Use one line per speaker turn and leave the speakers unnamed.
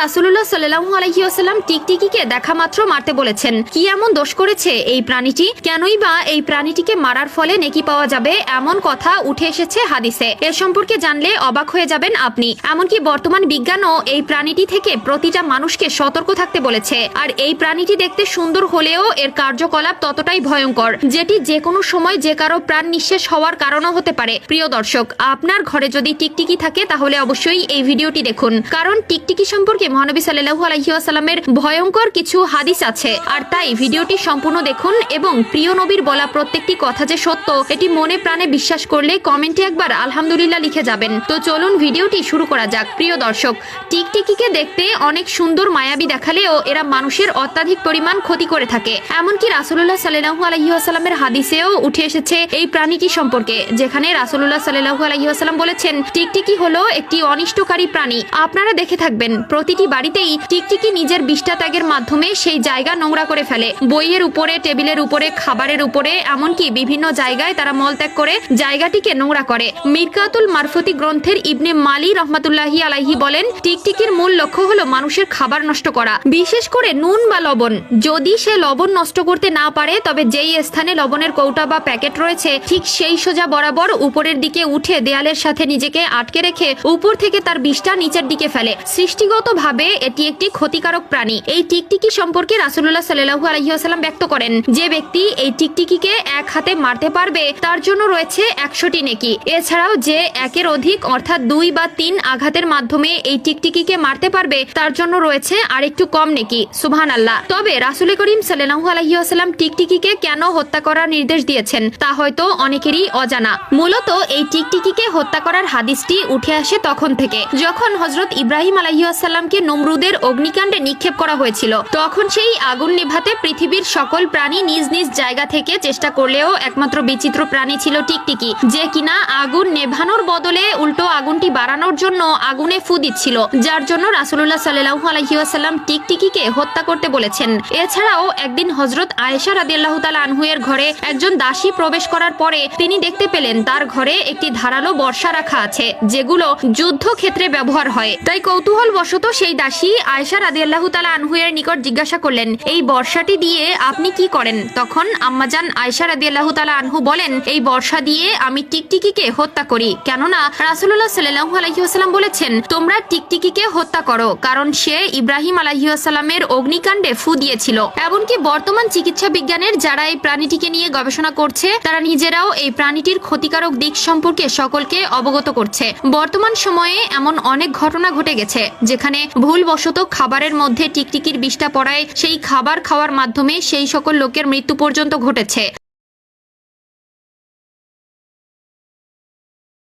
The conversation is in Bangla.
রাসূলুল্লাহ সাল্লাল্লাহু আলাইহি ওয়াসাল্লাম টিকটিকিকে দেখা মাত্র মারতে বলেছেন। কি এমন দোষ করেছে এই প্রাণীটি? কেনই বা এই প্রাণীটিকে মারার ফলে নেকি পাওয়া যাবে এমন কথা উঠে এসেছে হাদিসে। এর সম্পর্কে জানলে অবাক হয়ে যাবেন আপনি। এমনকি বর্তমান বিজ্ঞানও এই প্রাণীটি থেকে প্রতিটা মানুষকে সতর্ক থাকতে বলেছে। আর এই প্রাণীটি দেখতে সুন্দর হলেও এর কার্যকলাপ ততটাই ভয়ঙ্কর, যেটি যে কোনো সময় যে কারো প্রাণ নিঃশেষ হওয়ার কারণও হতে পারে। প্রিয় দর্শক, আপনার ঘরে যদি টিকটিকি থাকে তাহলে অবশ্যই এই ভিডিওটি দেখুন, কারণ টিকটিকি সম্পর্কে মহানবী সাল্লাল্লাহু আলাইহি ওয়াসাল্লামের ভয়ঙ্কর কিছু হাদিস আছে। আর তাই ভিডিওটি সম্পূর্ণ দেখুন এবং প্রিয় নবীর বলা প্রত্যেকটি কথা যে সত্য এটি মনে প্রাণে বিশ্বাস করলে কমেন্টে একবার আলহামদুলিল্লাহ লিখে যাবেন। তো চলুন ভিডিওটি শুরু করা যাক। প্রিয় দর্শক, টিকটিকিকে দেখতে অনেক সুন্দর মায়াবী দেখালেও এরা মানুষের অত্যাধিক পরিমাণ ক্ষতি করে থাকে। এমনকি রাসূলুল্লাহ সাল্লাল্লাহু আলাইহি ওয়াসাল্লামের হাদিসেও উঠে এসেছে এই প্রাণীটি সম্পর্কে, যেখানে রাসূলুল্লাহ সাল্লাল্লাহু আলাইহি ওয়াসাল্লাম বলেছেন টিকটিকি হলো একটি অনিষ্টকারী প্রাণী। আপনারা দেখে থাকবেন প্রতিটি বাড়িতেই টিকটিকি নিজের বিষ্ঠা ত্যাগের মাধ্যমে সেই জায়গা নোংরা করে ফেলে। বইয়ের উপরে, টেবিলের উপরে, খাবারের উপরে, এমনকি বিভিন্ন জায়গায় তারা মলত্যাগ করে জায়গাটিকে নোংরা করে। মিরকাতুল মারফতি গ্রন্থের ইবনে মালি রহমাতুল্লাহি আলাইহি বলেন, টিকটিকির মূল লক্ষ্য হলো মানুষের খাবার নষ্ট করা, বিশেষ করে নুন বা লবণ। যদি সে লবণ নষ্ট করতে না পারে তবে যেই স্থানে লবণের কৌটা বা প্যাকেট রয়েছে ঠিক সেই সোজা বরাবর উপরের দিকে উঠে দেয়ালের সাথে নিজেকে আটকে রেখে উপর থেকে তার বিষটা নিচের দিকে ফেলে। সৃষ্টিগতভাবে এটি একটি ক্ষতিকারক প্রাণী। এই টিকটিকি সম্পর্কে রাসূলুল্লাহ সাল্লাল্লাহু আলাইহি ওয়াসাল্লাম ব্যক্ত করেন, যে ব্যক্তি এই টিকটিকিকে এক হাতে মারতে পারবে তার জন্য রয়েছে 100টি নেকি। এছাড়াও যে একের অধিক অর্থাৎ 2 বা 3 আঘাতের মাধ্যমে এই টিকটিকিকে মারতে পারবে তার জন্য রয়েছে আরেকটু কম নেকি। সুবহানাল্লাহ। তবে রাসূল করিম সাল্লাল্লাহু আলাইহি ওয়াসাল্লাম টিকটিকিকে কেন হত্যা করার নির্দেশ দিয়েছেন তা হয়তো অনেকেরই অজানা। মূলত এই টিকটিকিকে হত্যা করার হাদিসটি উঠে আসে তখন থেকে যখন হযরত ইব্রাহিম আলাইহিস সালামকে নমরুদের অগ্নিকাণ্ডে নিক্ষেপ করা হয়েছিল। তখন সেই আগুন নিভাতে পৃথিবীর সকল প্রাণী নিজ নিজ জায়গা থেকে চেষ্টা করলেও একমাত্র বিচিত্র প্রাণী ছিল টিকটিকি, যে কিনা আগুন নেভানোর বদলে উল্টো আগুনটি বাড়ানোর জন্য আগুনে ফু দিচ্ছিল, যার জন্য রাসূলুল্লাহ সাল্লাল্লাহু আলাইহি ওয়াসাল্লাম টিকটিকিকে হত্যা করতে বলেছেন। এছাড়াও একদিন হযরত আয়েশা রাদিয়াল্লাহু তাআলা আনহুয়ের ঘরে একজন দাসী প্রবেশ করার পরে তিনি দেখতে পেলেন তার ঘরে একটি ধারালো বর্শা রাখা আছে, যেগুলো যুদ্ধক্ষেত্রে ব্যবহার হয়। তাই কৌতূহল বশত সেই দাসী আয়েশা রাদিয়াল্লাহু তাআলা আনহুয়ের নিকট জিজ্ঞাসা করলেন, এই বর্শাটি দিয়ে আপনি কি করেন? তখন আম্মাজান আয়েশা রাদিয়াল্লাহু তাআলা আনহু বলেন, এই বর্শা দিয়ে আমি টিকটিকিকে হত্যা করি, কেননা রাসূলুল্লাহ সাল্লাল্লাহু আলাইহি ওয়াসাল্লাম বলেছেন তোমরা টিকটিকিকে হত্যা করো, কারণ সে ইব্রাহিম আলাইহিস সালামের অগ্নিকাণ্ডে ফু দিয়েছিল। এমনকি বর্তমান চিকিৎসা বিজ্ঞানের যারা এই প্রাণীটিকে নিয়ে গবেষণা করছে তারা নিজেরাও এই প্রাণীটির ক্ষতিকারক দিক সম্পর্কে সকলকে অবগত করছে। বর্তমান সময়ে এমন অনেক ঘটনা ঘটে গেছে যেখানে ভুলবশত খাবারের মধ্যে টিকটিকির বিষটা পড়ায় সেই খাবার খাওয়ার মাধ্যমে সেই সকল লোকের মৃত্যু পর্যন্ত ঘটেছে।